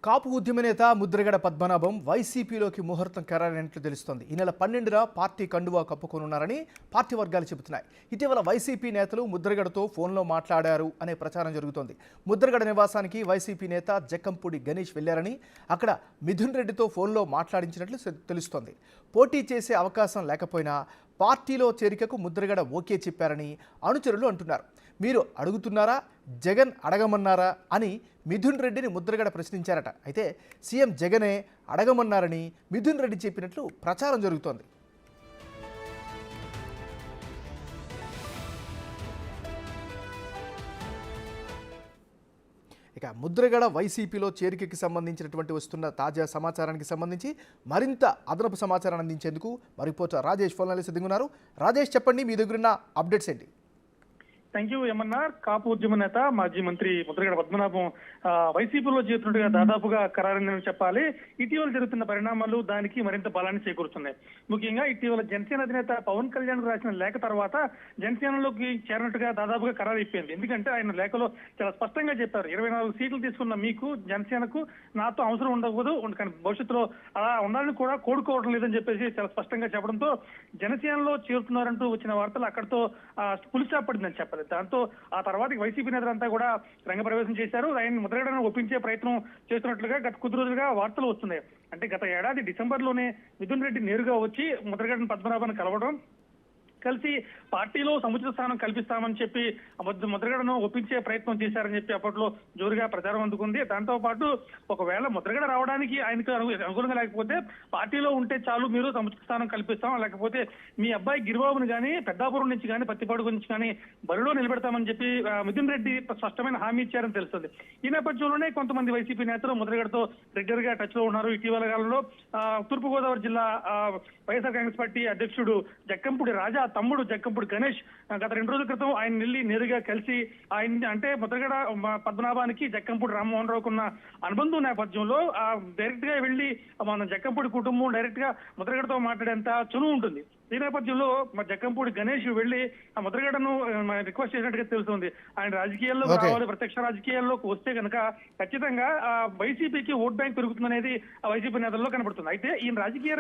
కాపు ఉద్యమ నేత ముద్రగడ పద్మనాభం వైసీపీలోకి ముహూర్తం ఖరారైనట్లు తెలుస్తోంది. ఈ నెల 12న పార్టీ కండువా కప్పుకోనున్నారని పార్టీ వర్గాలు చెబుతున్నాయి. ఇటీవల వైసీపీ నేతలు ముద్రగడతో ఫోన్లో మాట్లాడారు అనే ప్రచారం జరుగుతోంది. ముద్రగడ నివాసానికి వైసీపీ నేత జక్కంపూడి గణేష్ వెళ్లారని, అక్కడ మిథున్ రెడ్డితో ఫోన్లో మాట్లాడించినట్లు తెలుస్తోంది. పోటీ చేసే అవకాశం లేకపోయినా పార్టీలో చేరికకు ముద్రగడ ఓకే చెప్పారని అనుచరులు అంటున్నారు. మీరు అడుగుతున్నారా, జగన్ అడగమన్నారా అని మిథున్ రెడ్డిని ముద్రగడ ప్రశ్నించారట. అయితే సీఎం జగనే అడగమన్నారని మిథున్ రెడ్డి చెప్పినట్లు ప్రచారం జరుగుతోంది. ఇక ముద్రగడ వైసీపీలో చేరికకి సంబంధించినటువంటి వస్తున్న తాజా సమాచారానికి సంబంధించి మరింత అదనపు సమాచారాన్ని అందించేందుకు మరి రిపోర్టర్ రాజేష్ ఫోన్ లైన్లో సిద్ధంగా ఉన్నారు. రాజేష్, చెప్పండి, మీ దగ్గరున్న అప్డేట్స్ ఏంటి? Thank you MNR. కాపు ఉద్యమ నేత మాజీ మంత్రి ముద్రగడ పద్మనాభం వైసీపీలో చేరుతున్నట్టుగా దాదాపుగా ఖరారైందని చెప్పాలి. ఇటీవల జరుగుతున్న పరిణామాలు దానికి మరింత బలాన్ని చేకూరుతున్నాయి. ముఖ్యంగా ఇటీవల జనసేన అధినేత పవన్ కళ్యాణ్ రాసిన లేఖ తర్వాత జనసేనలోకి చేరినట్టుగా దాదాపుగా ఖరారైపోయింది. ఎందుకంటే ఆయన లేఖలో చాలా స్పష్టంగా చెప్పారు, 24 సీట్లు తీసుకున్న మీకు జనసేనకు నాతో అవసరం ఉండకూడదు, కానీ భవిష్యత్తులో అలా ఉండాలని కూడా కోరుకోవడం లేదని చెప్పేసి చాలా స్పష్టంగా చెప్పడంతో జనసేనలో చేరుతున్నారంటూ వచ్చిన వార్తలు అక్కడితో పులిచాపడిందని చెప్పాలి. దాంతో ఆ తర్వాత వైసీపీ నేతలంతా కూడా రంగప్రవేశం చేశారు. ఆయన ముద్రగడను ఒప్పించే ప్రయత్నం చేస్తున్నట్లుగా గత కొద్ది రోజులుగా వార్తలు వస్తున్నాయి. అంటే గత ఏడాది డిసెంబర్లోనే మిథున్ రెడ్డి నేరుగా వచ్చి ముద్రగడను పద్మనాభాన్ని కలవడం, కలిసి పార్టీలో సముచిత స్థానం కల్పిస్తామని చెప్పి ముద్రగడను ఒప్పించే ప్రయత్నం చేశారని చెప్పి అప్పట్లో జోరుగా ప్రచారం అందుకుంది. దాంతో పాటు ఒకవేళ ముద్రగడ రావడానికి ఆయనకు అనుకూలంగా లేకపోతే పార్టీలో ఉంటే చాలు, మీరు సముచిత స్థానం కల్పిస్తాం, లేకపోతే మీ అబ్బాయి గిరిబాబుని కానీ పెద్దాపురం నుంచి కానీ పత్తిపాడు గురించి కానీ బరిలో నిలబెడతామని చెప్పి మిథున్ రెడ్డి స్పష్టమైన హామీ ఇచ్చారని తెలుస్తుంది. ఈ నేపథ్యంలోనే కొంతమంది వైసీపీ నేతలు ముద్రగడతో రెగ్యులర్ గా టచ్ లో ఉన్నారు. ఇటీవల కాలంలో తూర్పుగోదావరి జిల్లా వైఎస్ఆర్ కాంగ్రెస్ పార్టీ అధ్యక్షుడు జక్కంపూడి రాజా తమ్ముడు జక్కంపూడి గణేష్ గత 2 రోజుల క్రితం ఆయన వెళ్ళి నేరుగా కలిసి ఆయన అంటే ముద్రగడ పద్మనాభానికి జక్కంపూడి రామ్మోహన్ రావుకు ఉన్న అనుబంధం నేపథ్యంలో డైరెక్ట్ గా వెళ్ళి మన జక్కంపూడి కుటుంబం డైరెక్ట్ గా ముద్రగడతో మాట్లాడేంత చనువు ఉంటుంది. ఈ నేపథ్యంలో జక్కంపూడి గణేష్ వెళ్లి ఆ ముద్రగడను రిక్వెస్ట్ చేసినట్టుగా తెలుస్తుంది. ఆయన రాజకీయాల్లో రావాలి, ప్రత్యక్ష రాజకీయాల్లోకి వస్తే కనుక ఖచ్చితంగా వైసీపీకి ఓట్ బ్యాంక్ పెరుగుతుందనేది ఆ వైసీపీ నేతల్లో కనబడుతుంది. అయితే ఈయన రాజకీయ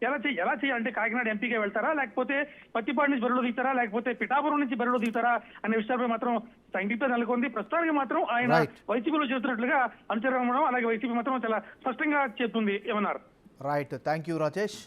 ఎలా చేయాలంటే కాకినాడ ఎంపీగా వెళ్తారా, లేకపోతే పత్తిపాడు నుంచి బరిలో దిగుతారా, లేకపోతే పిఠాపురం నుంచి బరిలో దిగుతారా అనే విషయాలపై మాత్రం సంగీతం నెలకొంది. ప్రస్తుతానికి మాత్రం ఆయన వైసీపీలో చేస్తున్నట్లుగా అనుచరణ, అలాగే వైసీపీ మాత్రం చాలా స్పష్టంగా చెప్తుంది. ఏమన్నారు? Right, thank you Rajesh.